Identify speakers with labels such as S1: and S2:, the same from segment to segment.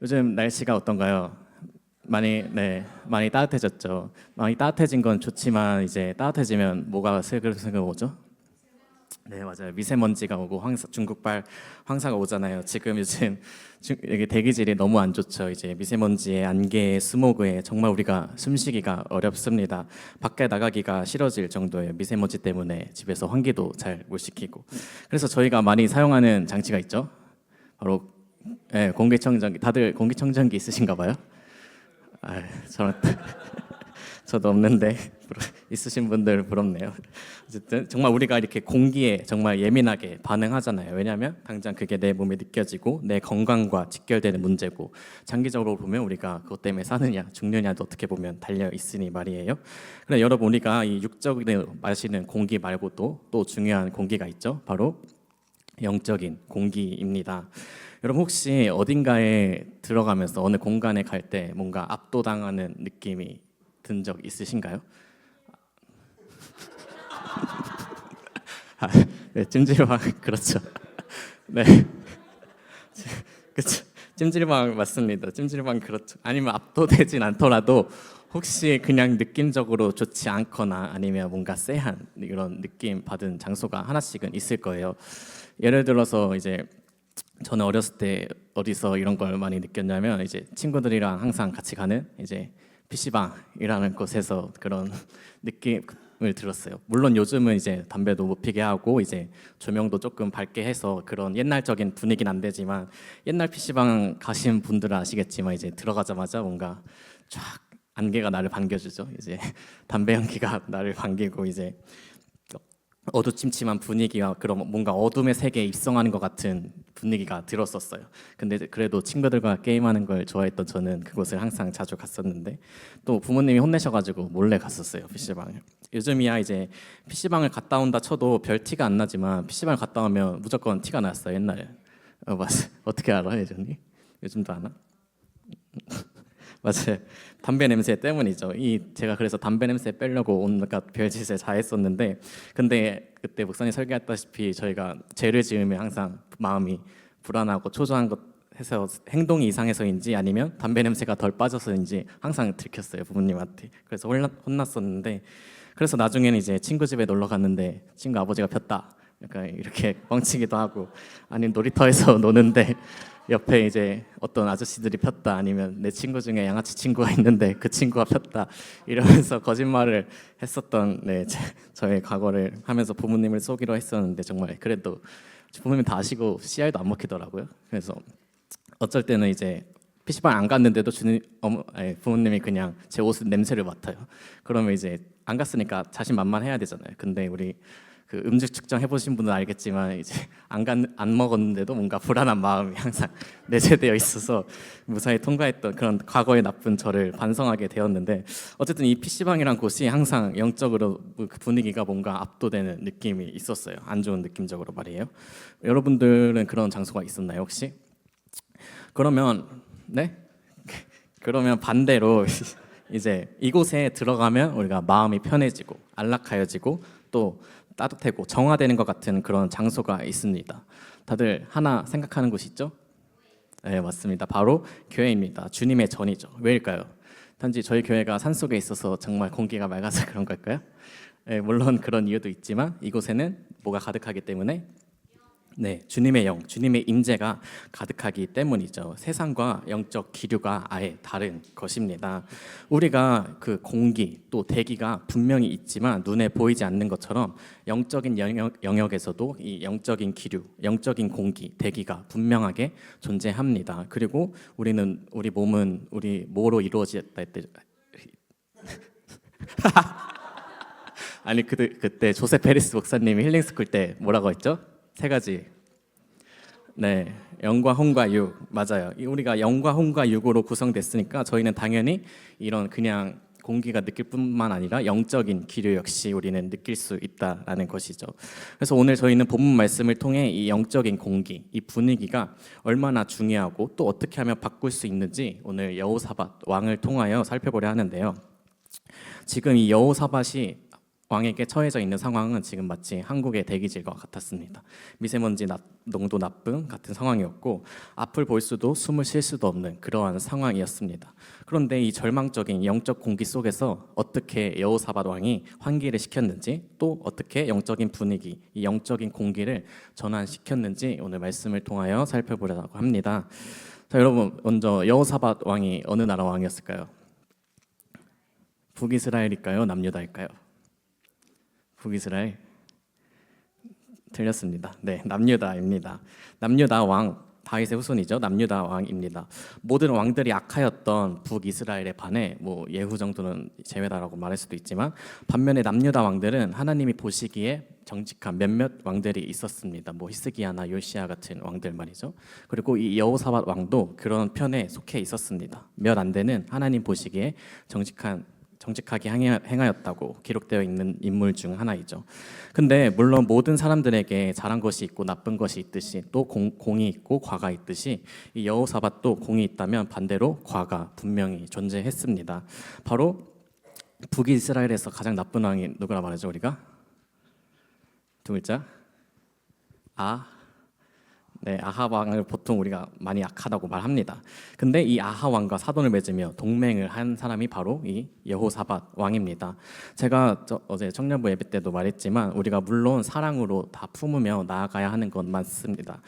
S1: 요즘 날씨가 어떤가요? 많이 따뜻해졌죠. 많이 따뜻해진 건 좋지만 이제 따뜻해지면 뭐가 슬슬슬 오죠? 네, 맞아요. 미세먼지가 오고 중국발 황사가 오잖아요. 지금 요즘 이게 대기질이 너무 안 좋죠. 이제 미세먼지에 안개에 스모그에 정말 우리가 숨쉬기가 어렵습니다. 밖에 나가기가 싫어질 정도의 미세먼지 때문에 집에서 환기도 잘 못 시키고. 그래서 저희가 많이 사용하는 장치가 있죠. 바로 공기청정기. 다들 공기청정기 있으신가 봐요? 아, 저는 저도 없는데 있으신 분들 부럽네요. 어쨌든 정말 우리가 이렇게 공기에 정말 예민하게 반응하잖아요. 왜냐하면 당장 그게 내 몸에 느껴지고 내 건강과 직결되는 문제고 장기적으로 보면 우리가 그것 때문에 사느냐 죽느냐도 어떻게 보면 달려 있으니 말이에요. 그럼 여러분 우리가 이 육적으로 마시는 공기 말고도 또 중요한 공기가 있죠. 바로 영적인 공기입니다. 여러분 혹시 어딘가에 들어가면서 어느 공간에 갈 때 뭔가 압도당하는 느낌이 든 적 있으신가요? 아, 네, 찜질방 그렇죠. 네, 그렇죠. 찜질방 맞습니다. 찜질방 그렇죠. 아니면 압도되진 않더라도 혹시 그냥 느낌적으로 좋지 않거나 아니면 뭔가 쎄한 이런 느낌 받은 장소가 하나씩은 있을 거예요. 예를 들어서 이제 저는 어렸을 때 어디서 이런 걸 많이 느꼈냐면 이제 친구들이랑 항상 같이 가는 이제 PC방이라는 곳에서 그런 느낌을 들었어요. 물론 요즘은 이제 담배도 못 피게 하고 이제 조명도 조금 밝게 해서 그런 옛날적인 분위기는 안 되지만 옛날 PC방 가신 분들은 아시겠지만 이제 들어가자마자 뭔가 쫙 안개가 나를 반겨주죠. 이제 담배 연기가 나를 반기고 이제 어두침침한 분위기와 그런 뭔가 어둠의 세계에 입성하는 것 같은 분위기가 들었었어요. 근데 그래도 친구들과 게임하는 걸 좋아했던 저는 그곳을 항상 자주 갔었는데 또 부모님이 혼내셔가지고 몰래 갔었어요 PC방을. 요즘이야 이제 PC방을 갔다 온다 쳐도 별 티가 안 나지만 PC방을 갔다 오면 무조건 티가 났어요 옛날에. 맞아. 어떻게 알아 예전이? 요즘도 아나? 맞아요. 담배 냄새 때문이죠. 제가 그래서 담배 냄새 빼려고 온갖 별짓을 다 했었는데 근데 그때 목사님 설교했다시피 저희가 죄를 지으면 항상 마음이 불안하고 초조한 것 해서 행동이 이상해서인지 아니면 담배 냄새가 덜 빠져서인지 항상 들켰어요 부모님한테. 그래서 혼났었는데 그래서 나중에는 이제 친구 집에 놀러 갔는데 친구 아버지가 폈다. 약간 이렇게 뻥치기도 하고 아니 놀이터에서 노는데 옆에 이제 어떤 아저씨들이 폈다 아니면 내 친구 중에 양아치 친구가 있는데 그 친구가 폈다 이러면서 거짓말을 했었던 저의 과거를 하면서 부모님을 속이려 했었는데 정말 그래도 부모님 다 아시고 씨알도 안 먹히더라고요. 그래서 어쩔 때는 이제 PC방 안 갔는데도 부모님이 그냥 제 옷 냄새를 맡아요. 그러면 이제 안 갔으니까 자신만만해야 되잖아요. 근데 우리 그 음식 측정 해보신 분은 알겠지만 이제 안 먹었는데도 뭔가 불안한 마음이 항상 내재되어 있어서 무사히 통과했던 그런 과거의 나쁜 저를 반성하게 되었는데 어쨌든 이 PC방이란 곳이 항상 영적으로 그 분위기가 뭔가 압도되는 느낌이 있었어요. 안 좋은 느낌적으로 말이에요. 여러분들은 그런 장소가 있었나요 혹시? 그러면 네? 그러면 반대로 이제 이곳에 들어가면 우리가 마음이 편해지고 안락하여지고 또 따뜻하고 정화되는 것 같은 그런 장소가 있습니다. 다들 하나 생각하는 곳이 있죠? 네, 맞습니다. 바로 교회입니다. 주님의 전이죠. 왜일까요? 단지 저희 교회가 산속에 있어서 정말 공기가 맑아서 그런 걸까요? 네, 물론 그런 이유도 있지만 이곳에는 뭐가 가득하기 때문에 주님의 영, 주님의 임재가 가득하기 때문이죠. 세상과 영적 기류가 아예 다른 것입니다. 우리가 그 공기 또 대기가 분명히 있지만 눈에 보이지 않는 것처럼 영적인 영역에서도 이 영적인 기류, 영적인 공기, 대기가 분명하게 존재합니다. 그리고 우리 몸은 우리 뭐로 이루어졌다 했대? 아니 그때 조세 페리스 목사님이 힐링 스쿨 때 뭐라고 했죠? 세 가지. 네, 영과 혼과 육 맞아요. 우리가 영과 혼과 육으로 구성됐으니까 저희는 당연히 이런 그냥 공기가 느낄 뿐만 아니라 영적인 기류 역시 우리는 느낄 수 있다라는 것이죠. 그래서 오늘 저희는 본문 말씀을 통해 이 영적인 공기, 이 분위기가 얼마나 중요하고 또 어떻게 하면 바꿀 수 있는지 오늘 여호사밧 왕을 통하여 살펴보려 하는데요. 지금 이 여호사밧이 왕에게 처해져 있는 상황은 지금 마치 한국의 대기질과 같았습니다. 미세먼지 농도 나쁨 같은 상황이었고 앞을 볼 수도 숨을 쉴 수도 없는 그러한 상황이었습니다. 그런데 이 절망적인 영적 공기 속에서 어떻게 여호사밧 왕이 환기를 시켰는지, 또 어떻게 영적인 분위기, 이 영적인 공기를 전환시켰는지 오늘 말씀을 통하여 살펴보려고 합니다. 자, 여러분, 먼저 여호사밧 왕이 어느 나라 왕이었을까요? 북이스라엘일까요? 남유다일까요? 북이스라엘. 틀렸습니다. 네, 남유다입니다. 남유다 왕, 다윗의 후손이죠. 남유다 왕입니다. 모든 왕들이 악하였던 북이스라엘에 반해 예후 정도는 제외다라고 말할 수도 있지만, 반면에 남유다 왕들은 하나님이 보시기에 정직한 몇몇 왕들이 있었습니다. 히스기야나 요시야 같은 왕들 말이죠. 그리고 이 여호사밧 왕도 그런 편에 속해 있었습니다. 몇 안 되는 하나님 보시기에 정직하게 행하였다고 기록되어 있는 인물 중 하나이죠. 근데 물론 모든 사람들에게 잘한 것이 있고 나쁜 것이 있듯이 또 공이 있고 과가 있듯이 이 여호사밧도 공이 있다면 반대로 과가 분명히 존재했습니다. 바로 북이스라엘에서 가장 나쁜 왕이 누구라 말하죠? 우리가 두 글자 네, 아하 왕을 보통 우리가 많이 악하다고 말합니다. 근데 이 아하 왕과 사돈을 맺으며 동맹을 한 사람이 바로 이 여호사밧 왕입니다. 제가 어제 청년부 예배 때도 말했지만 우리가 물론 사랑으로 다 품으며 나아가야 하는 건 맞습니다.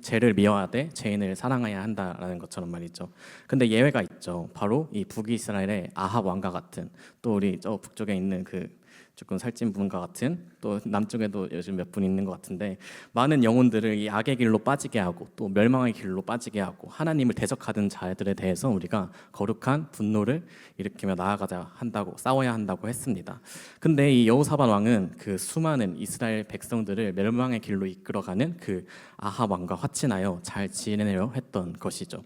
S1: 죄를 미워하되 죄인을 사랑해야 한다라는 것처럼 말이죠. 근데 예외가 있죠. 바로 이 북이스라엘의 아하 왕과 같은, 또 우리 저 북쪽에 있는 조금 살찐 분과 같은, 또 남쪽에도 요즘 몇 분 있는 것 같은데, 많은 영혼들을 이 악의 길로 빠지게 하고 또 멸망의 길로 빠지게 하고 하나님을 대적하던 자들에 대해서 우리가 거룩한 분노를 일으키며 나아가자 한다고, 싸워야 한다고 했습니다. 근데 이 여호사밧 왕은 그 수많은 이스라엘 백성들을 멸망의 길로 이끌어가는 그 아하 왕과 화친하여 잘 지내려 했던 것이죠.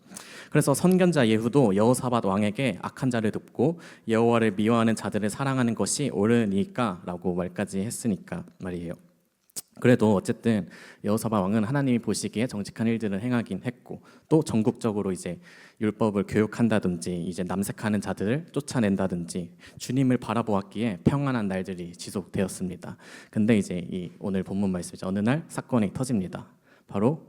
S1: 그래서 선견자 예후도 여호사밧 왕에게 악한 자를 돕고 여호와를 미워하는 자들을 사랑하는 것이 옳으니까라고 말까지 했으니까 말이에요. 그래도 어쨌든 여호사밧 왕은 하나님이 보시기에 정직한 일들을 행하긴 했고, 또 전국적으로 이제 율법을 교육한다든지 이제 남색하는 자들을 쫓아낸다든지 주님을 바라보았기에 평안한 날들이 지속되었습니다. 근데 이제 이 오늘 본문 말씀이죠. 어느 날 사건이 터집니다. 바로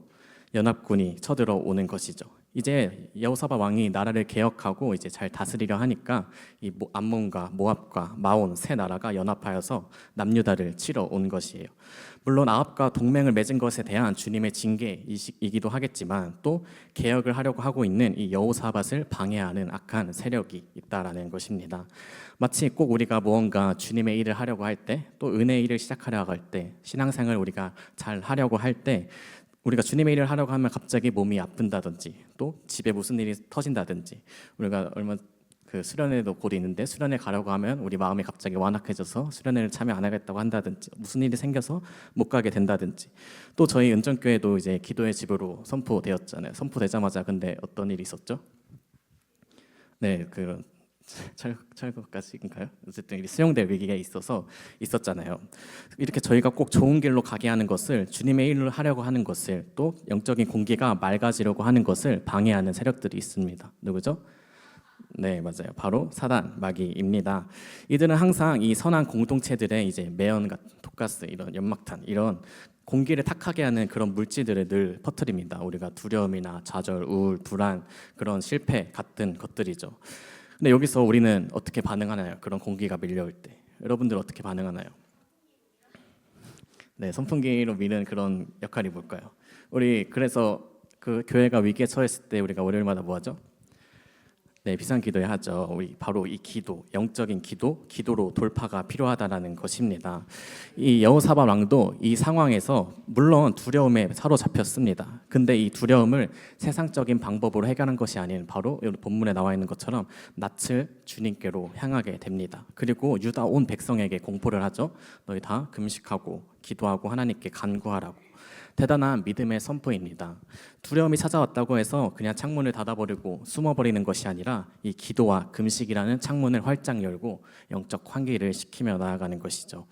S1: 연합군이 쳐들어오는 것이죠. 이제 여호사밧 왕이 나라를 개혁하고 이제 잘 다스리려 하니까 이 암몬과 모압과 마온 세 나라가 연합하여서 남유다를 치러 온 것이에요. 물론 아합과 동맹을 맺은 것에 대한 주님의 징계이기도 하겠지만, 또 개혁을 하려고 하고 있는 이 여호사밧을 방해하는 악한 세력이 있다라는 것입니다. 마치 꼭 우리가 무언가 주님의 일을 하려고 할 때, 또 은혜의 일을 시작하려고 할 때, 신앙생활을 우리가 잘 하려고 할 때, 우리가 주님의 일을 하려고 하면 갑자기 몸이 아픈다든지, 또 집에 무슨 일이 터진다든지, 우리가 얼마 수련회도 곧 있는데 수련회 가려고 하면 우리 마음이 갑자기 완악해져서 수련회를 참여 안 하겠다고 한다든지, 무슨 일이 생겨서 못 가게 된다든지, 또 저희 은정교회도 이제 기도의 집으로 선포되었잖아요. 선포되자마자 근데 어떤 일이 있었죠? 네, 철거까지인가요? 어쨌든 수용될 위기가 있었잖아요. 이렇게 저희가 꼭 좋은 길로 가게 하는 것을, 주님의 일을 하려고 하는 것을, 또 영적인 공기가 맑아지려고 하는 것을 방해하는 세력들이 있습니다. 누구죠? 네, 맞아요. 바로 사단, 마귀입니다. 이들은 항상 이 선한 공동체들의 이제 매연 같은 독가스, 이런 연막탄, 이런 공기를 탁하게 하는 그런 물질들을 늘 퍼뜨립니다. 우리가 두려움이나 좌절, 우울, 불안, 그런 실패 같은 것들이죠. 근데 여기서 우리는 어떻게 반응하나요? 그런 공기가 밀려올 때 여러분들 어떻게 반응하나요? 네, 선풍기로 미는 그런 역할이 뭘까요? 우리 그래서 그 교회가 위기에 처했을 때 우리가 월요일마다 뭐 하죠? 네, 비상기도회 하죠. 우리 바로 이 기도, 영적인 기도로 돌파가 필요하다라는 것입니다. 이 여호사밧 왕도 이 상황에서 물론 두려움에 사로잡혔습니다. 근데 이 두려움을 세상적인 방법으로 해결한 것이 아닌 바로 여기 본문에 나와 있는 것처럼 낯을 주님께로 향하게 됩니다. 그리고 유다 온 백성에게 공포를 하죠. 너희 다 금식하고 기도하고 하나님께 간구하라고. 대단한 믿음의 선포입니다. 두려움이 찾아왔다고 해서 그냥 창문을 닫아버리고 숨어버리는 것이 아니라 이 기도와 금식이라는 창문을 활짝 열고 영적 환기를 시키며 나아가는 것이죠.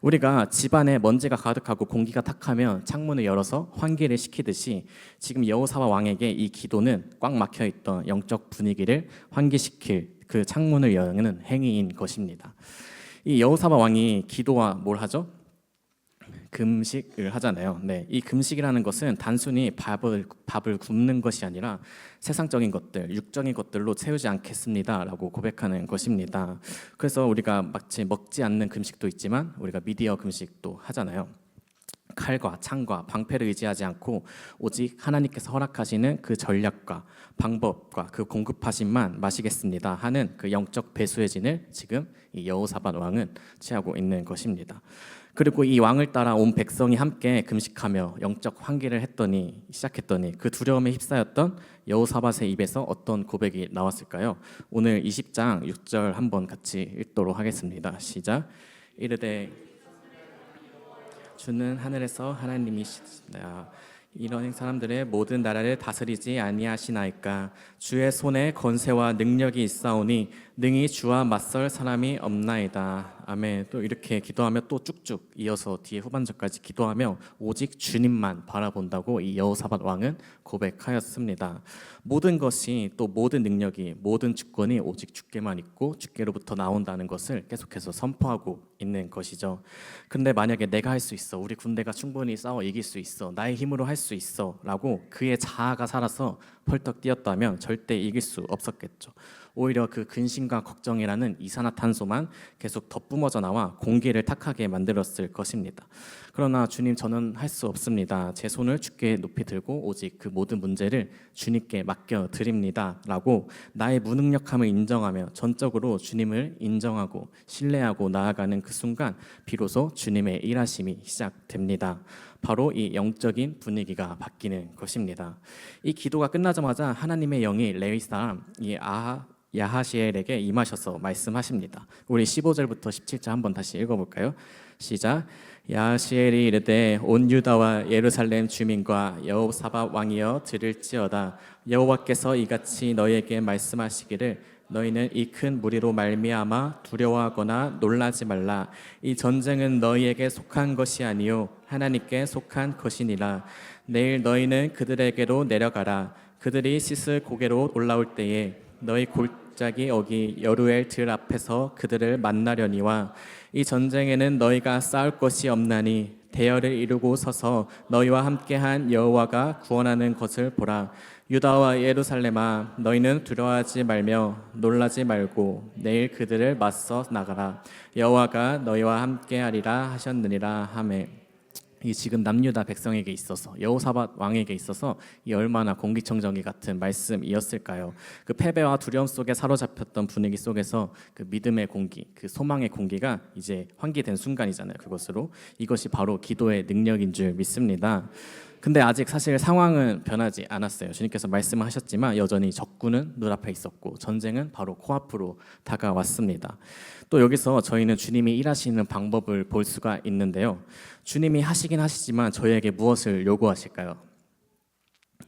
S1: 우리가 집안에 먼지가 가득하고 공기가 탁하면 창문을 열어서 환기를 시키듯이 지금 여호사밧 왕에게 이 기도는 꽉 막혀있던 영적 분위기를 환기시킬 그 창문을 여는 행위인 것입니다. 이 여호사밧 왕이 기도와 뭘 하죠? 금식을 하잖아요. 네, 이 금식이라는 것은 단순히 밥을 굶는 것이 아니라 세상적인 것들, 육적인 것들로 채우지 않겠습니다라고 고백하는 것입니다. 그래서 우리가 마치 먹지 않는 금식도 있지만 우리가 미디어 금식도 하잖아요. 칼과 창과 방패를 의지하지 않고 오직 하나님께서 허락하시는 그 전략과 방법과 그 공급하심만 마시겠습니다 하는 그 영적 배수의 진을 지금 이 여호사밧 왕은 취하고 있는 것입니다. 그리고 이 왕을 따라 온 백성이 함께 금식하며 영적 환기를 시작했더니 그 두려움에 휩싸였던 여호사밧의 입에서 어떤 고백이 나왔을까요? 오늘 20장 6절 한번 같이 읽도록 하겠습니다. 시작. 이르되 주는 하늘에서 하나님이시다. 이런 사람들의 모든 나라를 다스리지 아니하시나이까. 주의 손에 권세와 능력이 있사오니 능히 주와 맞설 사람이 없나이다. 아멘. 또 이렇게 기도하며 또 쭉쭉 이어서 뒤에 후반절까지 기도하며 오직 주님만 바라본다고 이 여호사밧 왕은 고백하였습니다. 모든 것이 또 모든 능력이 모든 주권이 오직 주께만 있고 주께로부터 나온다는 것을 계속해서 선포하고 있는 것이죠. 근데 만약에 내가 할 수 있어, 우리 군대가 충분히 싸워 이길 수 있어, 나의 힘으로 할 수 있어 라고 그의 자아가 살아서 펄떡 뛰었다면 절대 이길 수 없었겠죠. 오히려 그 근심과 걱정이라는 이산화탄소만 계속 덧뿜어져 나와 공기를 탁하게 만들었을 것입니다. 그러나 주님, 저는 할 수 없습니다. 제 손을 주께 높이 들고 오직 그 모든 문제를 주님께 맡겨드립니다 라고 나의 무능력함을 인정하며 전적으로 주님을 인정하고 신뢰하고 나아가는 그 순간 비로소 주님의 일하심이 시작됩니다. 바로 이 영적인 분위기가 바뀌는 것입니다. 이 기도가 끝나자마자 하나님의 영이 레위 사람 이 야하시엘에게 임하셔서 말씀하십니다. 우리 15절부터 17절 한번 다시 읽어볼까요? 시작. 야하시엘이 이르되 온 유다와 예루살렘 주민과 여호사밧 왕이여 들을지어다. 여호와께서 이같이 너희에게 말씀하시기를 너희는 이 큰 무리로 말미암아 두려워하거나 놀라지 말라. 이 전쟁은 너희에게 속한 것이 아니요 하나님께 속한 것이니라. 내일 너희는 그들에게로 내려가라. 그들이 씻을 고개로 올라올 때에 너희 골짜기 어기 여루엘 들 앞에서 그들을 만나려니와 이 전쟁에는 너희가 싸울 것이 없나니 대열을 이루고 서서 너희와 함께한 여호와가 구원하는 것을 보라. 유다와 예루살렘아, 너희는 두려워하지 말며 놀라지 말고 내일 그들을 맞서 나가라. 여호와가 너희와 함께하리라 하셨느니라 하매. 이 지금 남유다 백성에게 있어서 여호사밧 왕에게 있어서 이 얼마나 공기청정기 같은 말씀이었을까요? 그 패배와 두려움 속에 사로잡혔던 분위기 속에서 그 믿음의 공기, 그 소망의 공기가 이제 환기된 순간이잖아요. 그것으로 이것이 바로 기도의 능력인 줄 믿습니다. 근데 아직 사실 상황은 변하지 않았어요. 주님께서 말씀하셨지만 여전히 적군은 눈앞에 있었고 전쟁은 바로 코앞으로 다가왔습니다. 또 여기서 저희는 주님이 일하시는 방법을 볼 수가 있는데요. 주님이 하시긴 하시지만 저희에게 무엇을 요구하실까요?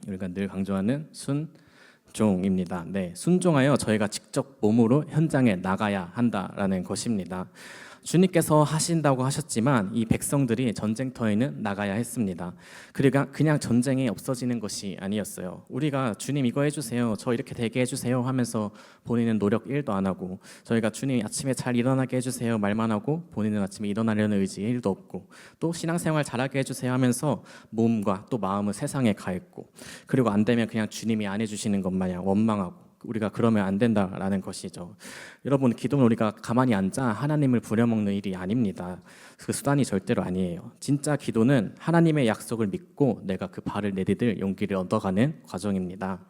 S1: 우리가 늘 강조하는 순종입니다. 네, 순종하여 저희가 직접 몸으로 현장에 나가야 한다라는 것입니다. 주님께서 하신다고 하셨지만 이 백성들이 전쟁터에는 나가야 했습니다. 그러니까 그냥 전쟁이 없어지는 것이 아니었어요. 우리가 주님 이거 해주세요, 저 이렇게 되게 해주세요 하면서 본인은 노력 1도 안 하고, 저희가 주님 아침에 잘 일어나게 해주세요 말만 하고 본인은 아침에 일어나려는 의지 1도 없고, 또 신앙생활 잘하게 해주세요 하면서 몸과 또 마음을 세상에 가했고, 그리고 안 되면 그냥 주님이 안 해주시는 것 마냥 원망하고, 우리가 그러면 안 된다라는 것이죠. 여러분, 기도는 우리가 가만히 앉아 하나님을 부려먹는 일이 아닙니다. 그 수단이 절대로 아니에요. 진짜 기도는 하나님의 약속을 믿고 내가 그 발을 내디딜 용기를 얻어가는 과정입니다.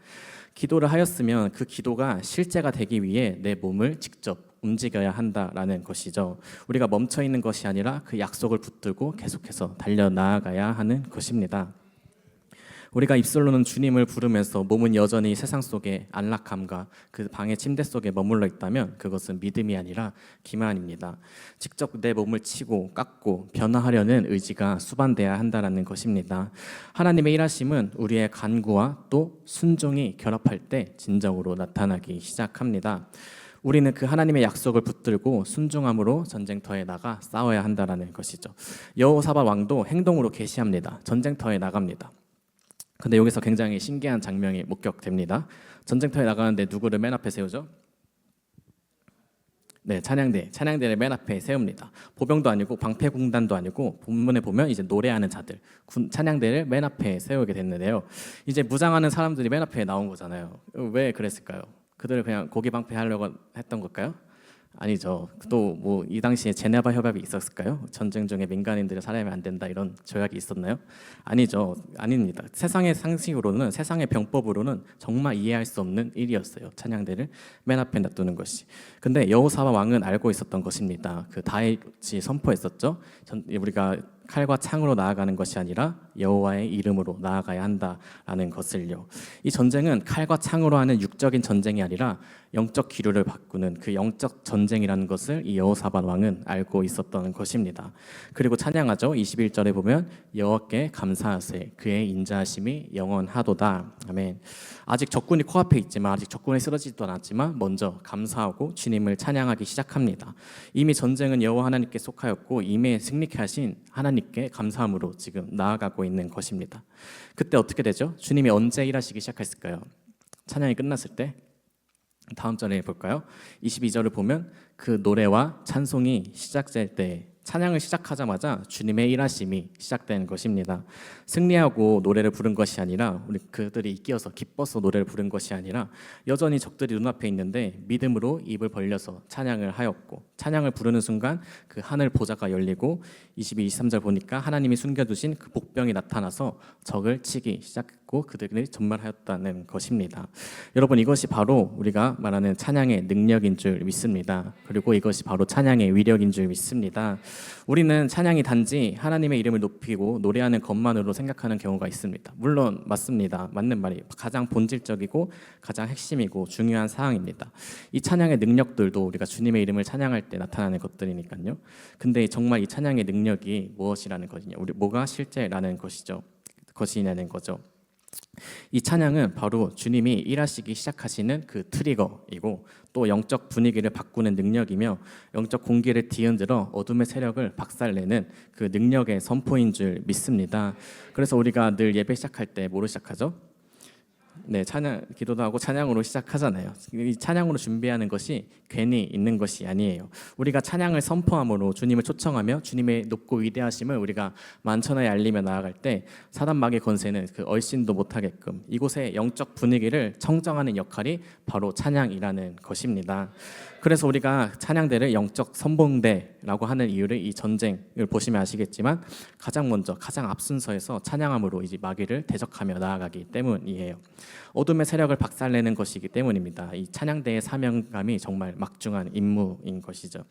S1: 기도를 하였으면 그 기도가 실제가 되기 위해 내 몸을 직접 움직여야 한다라는 것이죠. 우리가 멈춰 있는 것이 아니라 그 약속을 붙들고 계속해서 달려나아가야 하는 것입니다. 우리가 입술로는 주님을 부르면서 몸은 여전히 세상 속의 안락함과 그 방의 침대 속에 머물러 있다면 그것은 믿음이 아니라 기만입니다. 직접 내 몸을 치고 깎고 변화하려는 의지가 수반돼야 한다는 것입니다. 하나님의 일하심은 우리의 간구와 또 순종이 결합할 때 진정으로 나타나기 시작합니다. 우리는 그 하나님의 약속을 붙들고 순종함으로 전쟁터에 나가 싸워야 한다는 것이죠. 여호사밧 왕도 행동으로 계시합니다. 전쟁터에 나갑니다. 근데 여기서 굉장히 신기한 장면이 목격됩니다. 전쟁터에 나가는데 누구를 맨 앞에 세우죠? 네, 찬양대를 맨 앞에 세웁니다. 보병도 아니고 방패군단도 아니고 본문에 보면 이제 노래하는 자들, 찬양대를 맨 앞에 세우게 됐는데요. 이제 무장하는 사람들이 맨 앞에 나온 거잖아요. 왜 그랬을까요? 그들을 그냥 고기 방패하려고 했던 걸까요? 아니죠. 또 뭐 이 당시에 제네바 협약이 있었을까요? 전쟁 중에 민간인들을 살해하면 안 된다 이런 조약이 있었나요? 아니죠. 아닙니다. 세상의 상식으로는 세상의 병법으로는 정말 이해할 수 없는 일이었어요. 찬양대를 맨 앞에 놔두는 것이. 근데 여호사밧 왕은 알고 있었던 것입니다. 그 다윗이 선포했었죠. 우리가 칼과 창으로 나아가는 것이 아니라 여호와의 이름으로 나아가야 한다라는 것을요. 이 전쟁은 칼과 창으로 하는 육적인 전쟁이 아니라 영적 기류를 바꾸는 그 영적 전쟁이라는 것을 이 여호사밧 왕은 알고 있었던 것입니다. 그리고 찬양하죠. 21절에 보면 여호와께 감사하세 그의 인자하심이 영원하도다. 아멘. 아직 적군이 코앞에 있지만 아직 적군이 쓰러지지도 않았지만 먼저 감사하고 주님을 찬양하기 시작합니다. 이미 전쟁은 여호와 하나님께 속하였고 이미 승리케 하신 하나님께 감사함으로 지금 나아가고 있는 것입니다. 그때 어떻게 되죠? 주님이 언제 일하시기 시작했을까요? 찬양이 끝났을 때? 다음 절에 볼까요? 22절을 보면 그 노래와 찬송이 시작될 때 찬양을 시작하자마자 주님의 일하심이 시작된 것입니다. 승리하고 노래를 부른 것이 아니라 우리 그들이 이겨서 기뻐서 노래를 부른 것이 아니라 여전히 적들이 눈앞에 있는데 믿음으로 입을 벌려서 찬양을 하였고 찬양을 부르는 순간 그 하늘 보좌가 열리고 22, 23절 보니까 하나님이 숨겨두신 그 복병이 나타나서 적을 치기 시작했고 그들이 전멸하였다는 것입니다. 여러분 이것이 바로 우리가 말하는 찬양의 능력인 줄 믿습니다. 그리고 이것이 바로 찬양의 위력인 줄 믿습니다. 우리는 찬양이 단지 하나님의 이름을 높이고 노래하는 것만으로 생각하는 경우가 있습니다. 물론 맞습니다. 맞는 말이 가장 본질적이고 가장 핵심이고 중요한 사항입니다. 이 찬양의 능력들도 우리가 주님의 이름을 찬양할 때 나타나는 것들이니까요. 근데 정말 이 찬양의 능력이 무엇이라는 것이냐? 우리 뭐가 실제라는 것이냐는 거죠. 이 찬양은 바로 주님이 일하시기 시작하시는 그 트리거이고 또 영적 분위기를 바꾸는 능력이며 영적 공기를 뒤흔들어 어둠의 세력을 박살내는 그 능력의 선포인 줄 믿습니다. 그래서 우리가 늘 예배 시작할 때 뭐로 시작하죠? 네, 찬양 기도도 하고 찬양으로 시작하잖아요. 이 찬양으로 준비하는 것이 괜히 있는 것이 아니에요. 우리가 찬양을 선포함으로 주님을 초청하며 주님의 높고 위대하심을 우리가 만천하에 알리며 나아갈 때 사단 마귀의 권세는 그 얼씬도 못하게끔 이곳의 영적 분위기를 청정하는 역할이 바로 찬양이라는 것입니다. 그래서 우리가 찬양대를 영적 선봉대라고 하는 이유를 이 전쟁을 보시면 아시겠지만 가장 먼저 가장 앞순서에서 찬양함으로 이제 마귀를 대적하며 나아가기 때문이에요. 어둠의 세력을 박살내는 것이기 때문입니다. 이 찬양대의 사명감이 정말 막중한 임무인 것이죠.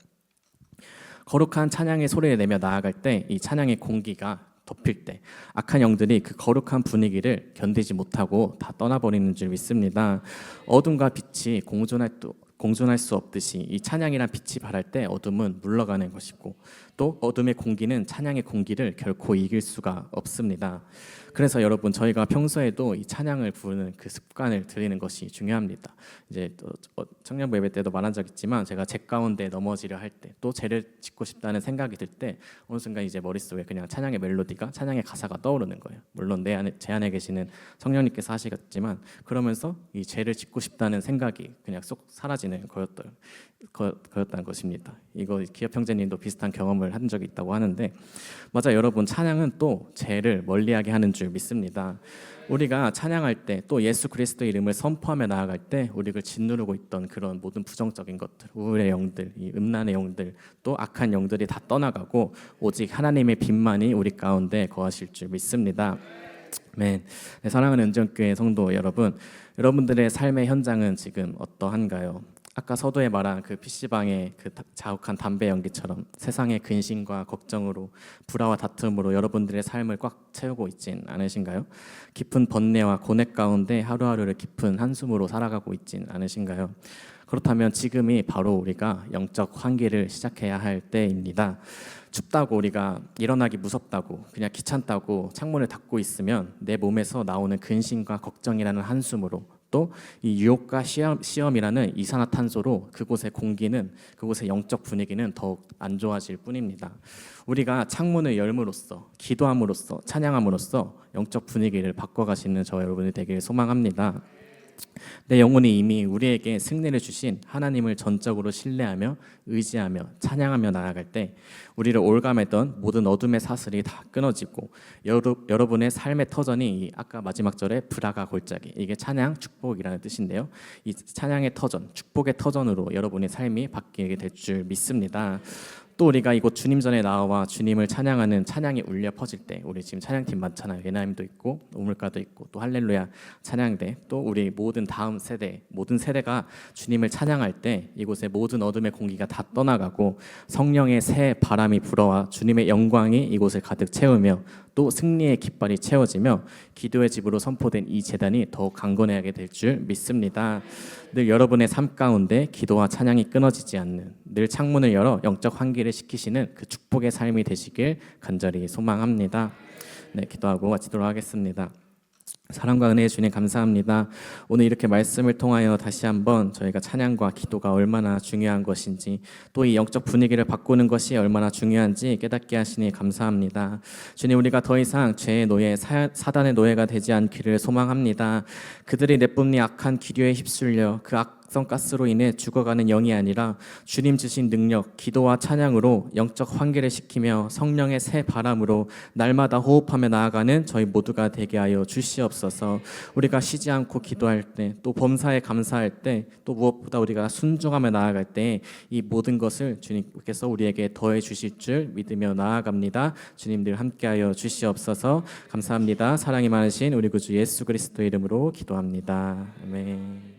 S1: 거룩한 찬양의 소리를 내며 나아갈 때 이 찬양의 공기가 덮일 때 악한 영들이 그 거룩한 분위기를 견디지 못하고 다 떠나버리는 줄 믿습니다. 어둠과 빛이 공존할 수 없듯이 이 찬양이란 빛이 발할 때 어둠은 물러가는 것이고 또 어둠의 공기는 찬양의 공기를 결코 이길 수가 없습니다. 그래서 여러분 저희가 평소에도 이 찬양을 부르는 그 습관을 들이는 것이 중요합니다. 이제 또 청년부 예배 때도 말한 적 있지만 제가 제 가운데 넘어지려 할 때 또 죄를 짓고 싶다는 생각이 들 때 어느 순간 이제 머릿속에 그냥 찬양의 멜로디가 찬양의 가사가 떠오르는 거예요. 물론 제 안에 계시는 성령님께서 하시겠지만 그러면서 이 죄를 짓고 싶다는 생각이 그냥 쏙 사라지는 거였다는 것입니다. 이거 기업 형제님도 비슷한 경험을 한 적이 있다고 하는데 맞아 여러분 찬양은 또 죄를 멀리하게 하는 줄 믿습니다. 우리가 찬양할 때 또 예수 그리스도의 이름을 선포하며 나아갈 때 우리를 짓누르고 있던 그런 모든 부정적인 것들, 우울의 영들, 이 음란의 영들, 또 악한 영들이 다 떠나가고 오직 하나님의 빛만이 우리 가운데 거하실 줄 믿습니다. 네, 사랑하는 은정교회 성도 여러분, 여러분들의 삶의 현장은 지금 어떠한가요? 아까 서두에 말한 그 PC방의 그 자욱한 담배 연기처럼 세상의 근심과 걱정으로 불화와 다툼으로 여러분들의 삶을 꽉 채우고 있진 않으신가요? 깊은 번뇌와 고뇌 가운데 하루하루를 깊은 한숨으로 살아가고 있진 않으신가요? 그렇다면 지금이 바로 우리가 영적 환기를 시작해야 할 때입니다. 춥다고 우리가 일어나기 무섭다고 그냥 귀찮다고 창문을 닫고 있으면 내 몸에서 나오는 근심과 걱정이라는 한숨으로 또 이 유혹과 시험이라는 이산화탄소로 그곳의 영적 분위기는 더욱 안 좋아질 뿐입니다. 우리가 창문을 열므로써 기도함으로써 찬양함으로써 영적 분위기를 바꿔가시는 저 여러분이 되길 소망합니다. 내 영혼이 이미 우리에게 승리를 주신 하나님을 전적으로 신뢰하며 의지하며 찬양하며 나아갈 때 우리를 올감했던 모든 어둠의 사슬이 다 끊어지고 여러분의 삶의 터전이 이 아까 마지막 절에 브라가 골짜기, 이게 찬양 축복이라는 뜻인데요. 이 찬양의 터전, 축복의 터전으로 여러분의 삶이 바뀌게 될 줄 믿습니다. 또 우리가 이곳 주님 전에 나와 주님을 찬양하는 찬양이 울려 퍼질 때, 우리 지금 찬양팀 많잖아요. 예나임도 있고 우물가도 있고 또 할렐루야 찬양대, 또 우리 모든 다음 세대, 모든 세대가 주님을 찬양할 때 이곳의 모든 어둠의 공기가 다 떠나가고 성령의 새 바람이 불어와 주님의 영광이 이곳을 가득 채우며 또 승리의 깃발이 채워지며 기도의 집으로 선포된 이 제단이 더욱 강건하게 될 줄 믿습니다. 늘 여러분의 삶 가운데 기도와 찬양이 끊어지지 않는, 늘 창문을 열어 영적 환기를 시키시는 그 축복의 삶이 되시길 간절히 소망합니다. 네, 기도하고 마치도록 하겠습니다. 사랑과 은혜의 주님 감사합니다. 오늘 이렇게 말씀을 통하여 다시 한번 저희가 찬양과 기도가 얼마나 중요한 것인지, 또 이 영적 분위기를 바꾸는 것이 얼마나 중요한지 깨닫게 하시니 감사합니다. 주님, 우리가 더 이상 죄의 노예, 사단의 노예가 되지 않기를 소망합니다. 그들이 내뿜는 악한 기류에 휩쓸려 그 악성가스로 인해 죽어가는 영이 아니라 주님 주신 능력, 기도와 찬양으로 영적 환기를 시키며 성령의 새 바람으로 날마다 호흡하며 나아가는 저희 모두가 되게 하여 주시옵소서. 우리가 쉬지 않고 기도할 때, 또 범사에 감사할 때, 또 무엇보다 우리가 순종하며 나아갈 때 이 모든 것을 주님께서 우리에게 더해 주실 줄 믿으며 나아갑니다. 주님들 함께하여 주시옵소서. 감사합니다. 사랑이 많으신 우리 구주 예수 그리스도의 이름으로 기도합니다. 아멘.